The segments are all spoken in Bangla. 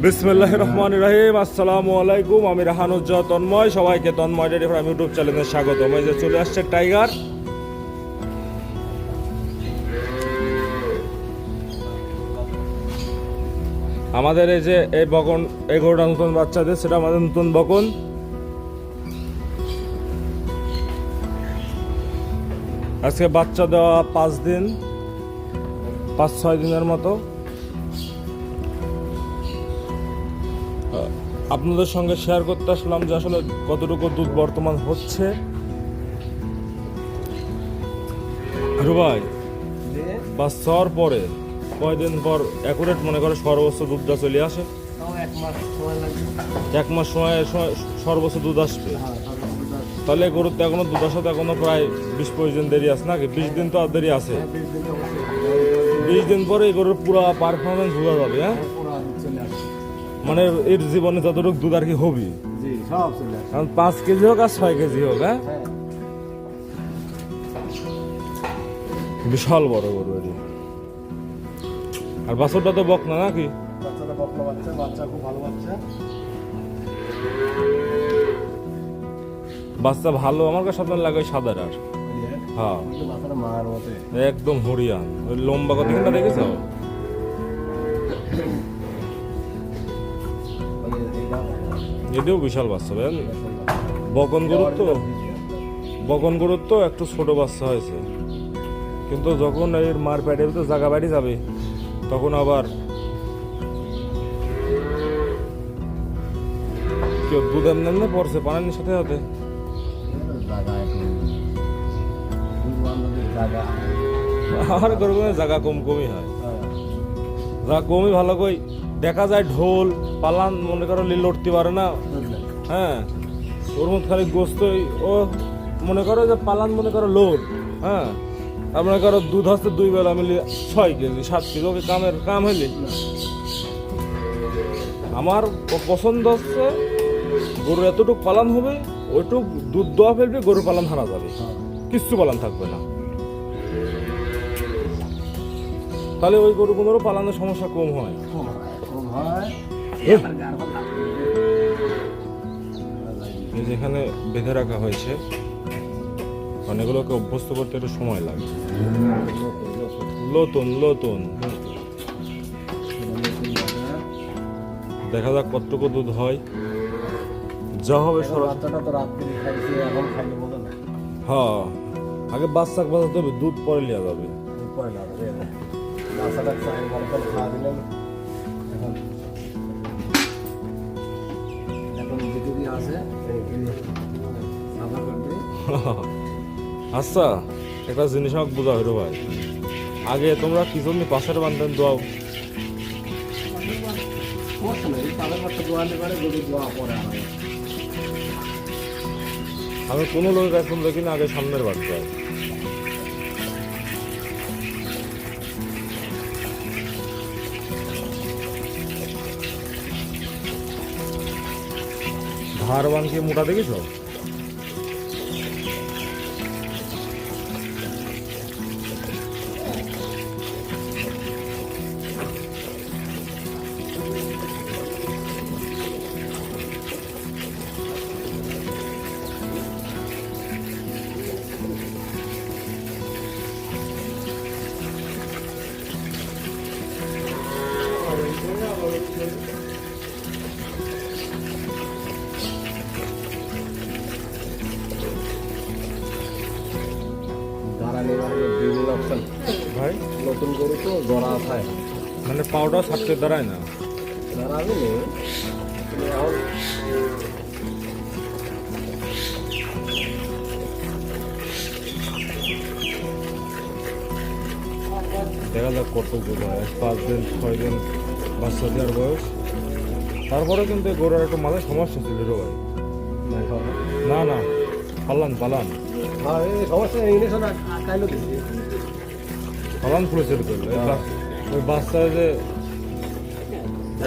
বিসমিল্লাহির রহমানির রহিম। আসসালামু আলাইকুম। আমি রাহানুজ্জাহ তন্ময়, সবাইকে তন্ময় ডেইরি ফার্ম ইউটিউব চ্যানেলে স্বাগতম। এই যে চলে আসছে টাইগার। আমাদের এই যে এই বকন, এই গরুটা নতুন বাচ্চাদের, সেটা আমাদের নতুন বকন। আজকে বাচ্চা দেওয়া 5-6 দিনের মতো। আপনাদের সঙ্গে শেয়ার করতে আসলাম যে আসলে কতটুকু দুধ বর্তমান হচ্ছে। ভাই বাচ্চা হওয়ার পরে কয়দিন পর অ্যাকুরেট মনে করে সর্বোচ্চ দুধটা চলে আসে? 1 মাস সময় সর্বোচ্চ দুধ আসবে। তাহলে গরুর তো এখনো দুধ আসাতে এখনো প্রায় 20-25 দিন দেরি আছে নাকি? 20 দিন তো আর দেরি আছে। 20 দিন পরে এই গরুর পুরো পারফরমেন্স বোঝা যাবে। হ্যাঁ, মানে এর জীবনে যতটুকু দুধ আর কি হবে, কারণ 5 কেজি হোক আর 6 কেজি হোক। হ্যাঁ, বিশাল বড় গরু এটি। আর বাছুরটা তো বক না নাকি? বাচ্চা ভালো, আমার কাছে সাধারণ লাগে সাদার। আর হ্যাঁ, একদম হরিয়ান। ওই লম্বা কত কিনা দেখেছো? এটাও বিশাল বাচ্চা। বকন গরুর তো একটু ছোট বাচ্চা হয়েছে, কিন্তু যখন এর মার পেটের ভিতরে জায়গা বাড়ি যাবে তখন আবার কেউ দুধ এমনি পড়ছে পানির সাথে সাথে। আর গরু জায়গা কমই হয়, জায়গা কমই ভালো কই দেখা যায়। ঢোল পালান মনে করো লড়তে পারে না। হ্যাঁ, ওর মধ্যে খালি গোস্ত। ও মনে করো যে পালান মনে করো লোড। হ্যাঁ, আর মনে করো দুধ হচ্ছে 2 বেলা মিলে 6 কেজি 7 কেজি। ওকে কাম হইলে আমার পছন্দ হচ্ছে গরু এতটুকু পালান হবে, ওইটুক দুধ দোয়া ফেলবে, গরু পালান হারা যাবে, কিচ্ছু পালান থাকবে না। তাহলে ওই গরুগুলোরও পালানোর সমস্যা কম হয়। যেখানে বেঁধে রাখা হয়েছে, অনেকগুলোকে অভ্যস্ত করতে একটু সময় লাগে। নতুন দেখা যাক কতটুকু দুধ হয়, যা হবে। হ্যাঁ, আগে বাচ্চা বাজাতে হবে, দুধ পরে লিয়া যাবে। আচ্ছা, একটা জিনিস আমাকে বোঝা হইল ভাই। আগে তোমরা কি জন্য পাশের বান্ধব দোয়াও? আমি কোনো লোকের কাছে দেখি না, আগে সামনের বার যায়। ধারবান কি মোটা দেখিস? ভাই নতুন গরু তো জরা খায়, মানে পাউডার ছাড়তে দাঁড়ায় না। দাঁড়াবে দেখা যাক কত গরু হয়। 5 দিন 6 দিন বাচ্চা দেওয়ার বয়স। তারপরে কিন্তু গরুর একটু মাঝে সমস্যা ছিল রে ভাই। না পালান খুলেছিল তো। ওই বাচ্চা যে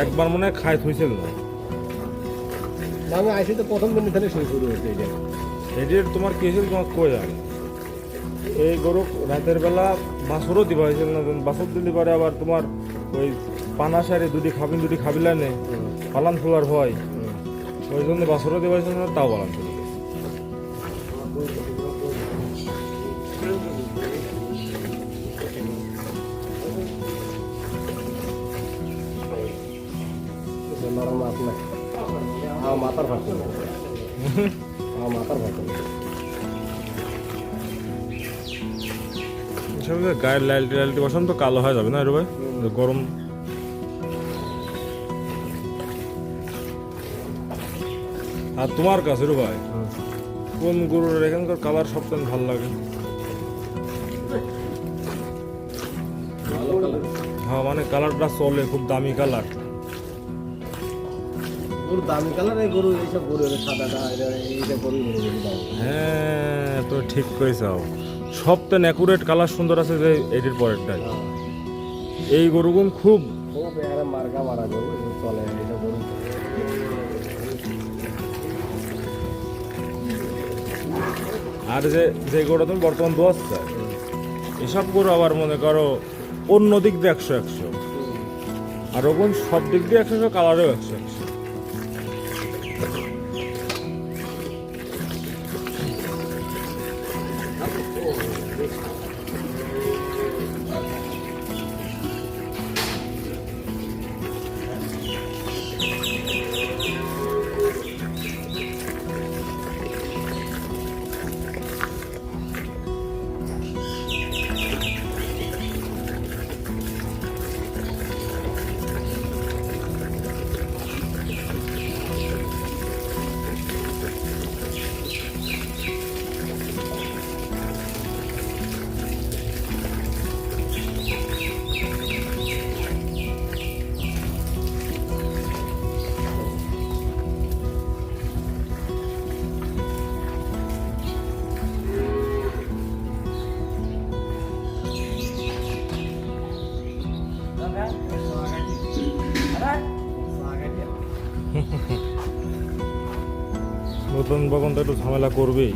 একবার মনে হয় খায় থইছিল না। আমি আইসি তো প্রথম দিন থেকে শুরু হয়েছে। এটির তোমার কি হয়েছিল তোমার কই জানে? এই গরু রাতের বেলা বাছুরও দিবা হয়েছিল না, বাছুর দিতে পারে। আবার তোমার ওই পানা সারে দুটি খাবিলা নে পালান ফুলার ভয় ওই জন্য বছরও দেওয়া হয়েছে না, তাও পালান ফুলে গেছে। নরম মাছ না, আমার মাথার ভাত না, আমার মাথার ভাত না। এসব গায়ের লাইলটি বসান তো কালো হয়ে যাবে না রে ভাই, গরম। আর তোমার কাছে রে ভাই কোন গরুর এখানকার কালার সবচেয়ে ভালো লাগে? ভালো কালার, হ্যাঁ মানে কালারটা চলে, খুব দামি কালার। গরু দামি কালার, এই গরু এইসব গরু সাদাটা এইটা গরু দাম। হ্যাঁ তো ঠিক কইছাও, সবচেয়ে অ্যাকুরেট কালার সুন্দর আছে যে এটির পরেরটাই। এই গরুগুন খুব খুব এরা মার্কা মারা গরু চলে, এইটা গরু। আর যে যে গরুটা তুমি বর্তমান দোয়াচ্ছ এসব গরু আবার মনে করো অন্য দিক দিয়ে 100 আর ওগুন সব দিক দিয়ে 100, কালারেও 100। নতুন বাগান তো একটু ঝামেলা করবেই।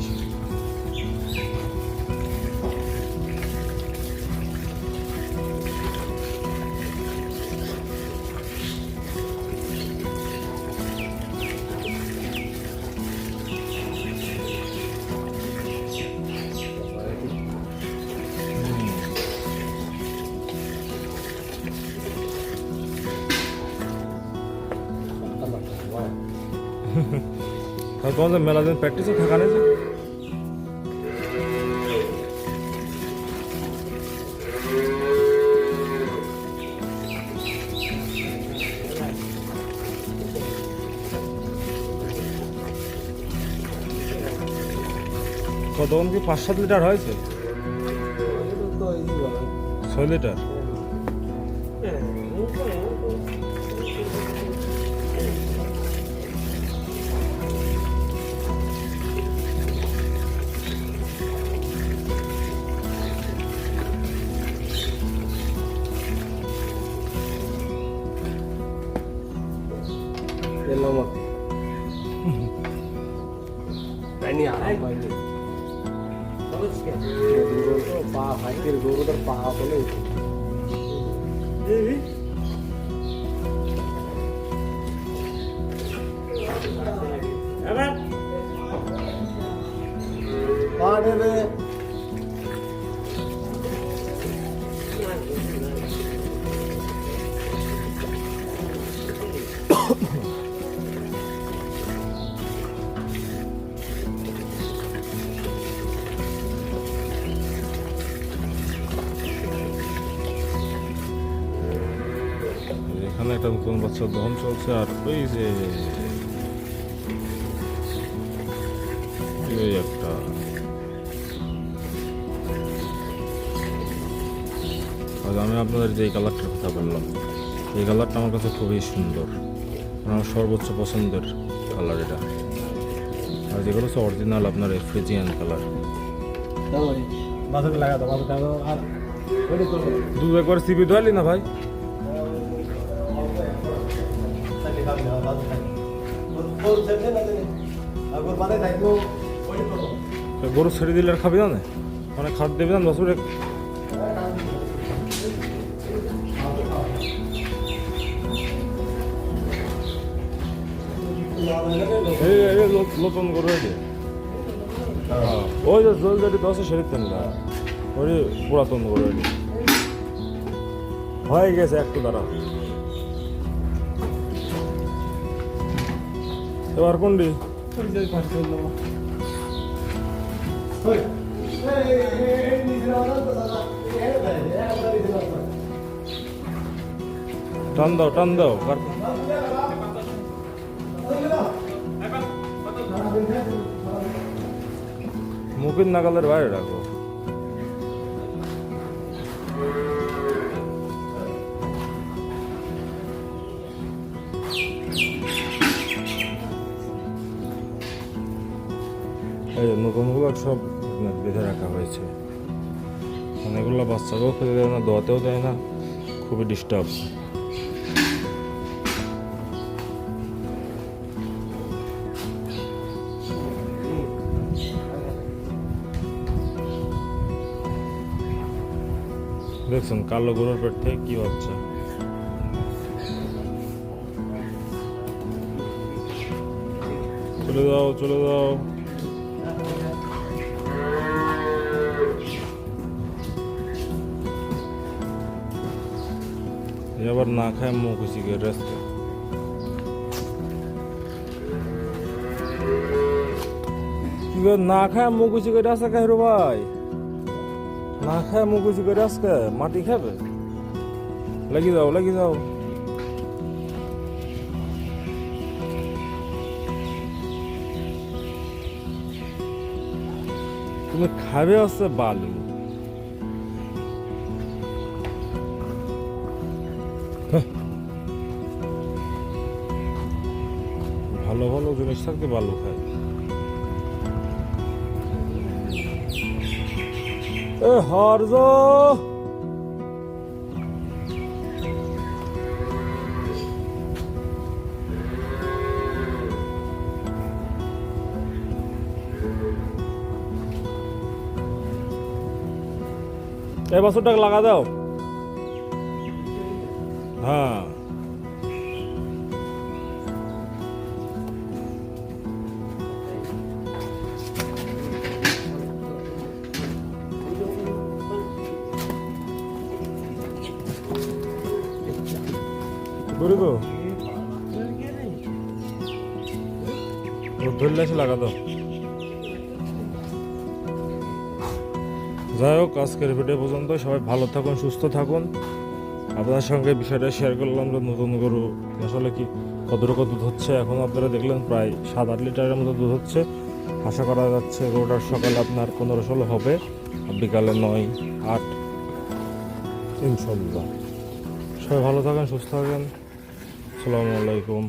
আর তোমাদের মেলা দিন প্র্যাকটিসে থাকা নেই যে? কতক্ষণ কি 5-7 লিটার হয়েছে? 6 লিটার। পা হাইটের গরুটার পা বলে এখানে একটা নতুন বাচ্চার দহন চলছে। আর ওই যে এই একটা আজ আমি আপনাদের যে কালারটার কথা বললাম, এই কালারটা আমার কাছে খুবই সুন্দর, আমার সর্বোচ্চ পছন্দের কালার এটা। আর যেগুলো হচ্ছে অরিজিনাল আপনার ফ্রিজিয়ান কালার। দুধ একবার চিপি ধরলি না ভাই? গরু ছেড়ে দিলে আর খাবি না, মানে খাট দেবে না বছরে। এই নতুন গরু এটি ওই যে জল যেটি দশে সেরিতেন না ওই পুরাতন গরু এটি হয়ে গেছে একটু দাঁড়া এবার কোনটি টান দাও মুখের নাগালের বাইরে রাখো এই নতুনগুলো সব বেঁধে রাখা হয়েছে অনেকগুলো বাচ্চাকেও খেতে দেয় না দোয়াতেও দেয় না খুবই ডিস্টার্ব দেখছেন কালো গরুর পেট থেকে কি হচ্ছে চলে যাও আবার না খায় মুখ হয়েছি রাস্তা কি না খায় মুখ হয়েছি রাস্তা খাই রো ভাই না খায় মুখ উঁচু করে আজকে মাটি খাবে লাগি যাও তুমি খাবে হচ্ছে বালু ভালো জিনিস থাকতে বালু খায় এ হরজ এই বছরটাকে লাগা দাও হ্যাঁ ধরলে এসে লাগা দাও যাই হোক আজকের ভিডিও পর্যন্ত সবাই ভালো থাকুন সুস্থ থাকুন আপনার সঙ্গে বিষয়টা শেয়ার করলাম যে নতুন গরু আসলে কি কতটুকু দুধ হচ্ছে এখন আপনারা দেখলেন প্রায় 7-8 লিটারের মতো দুধ হচ্ছে আশা করা যাচ্ছে গরুটার সকালে আপনার 15-16 হবে আর বিকালে 9-8 ইনশাল্লাহ সবাই ভালো থাকেন সুস্থ থাকেন আসসালামু আলাইকুম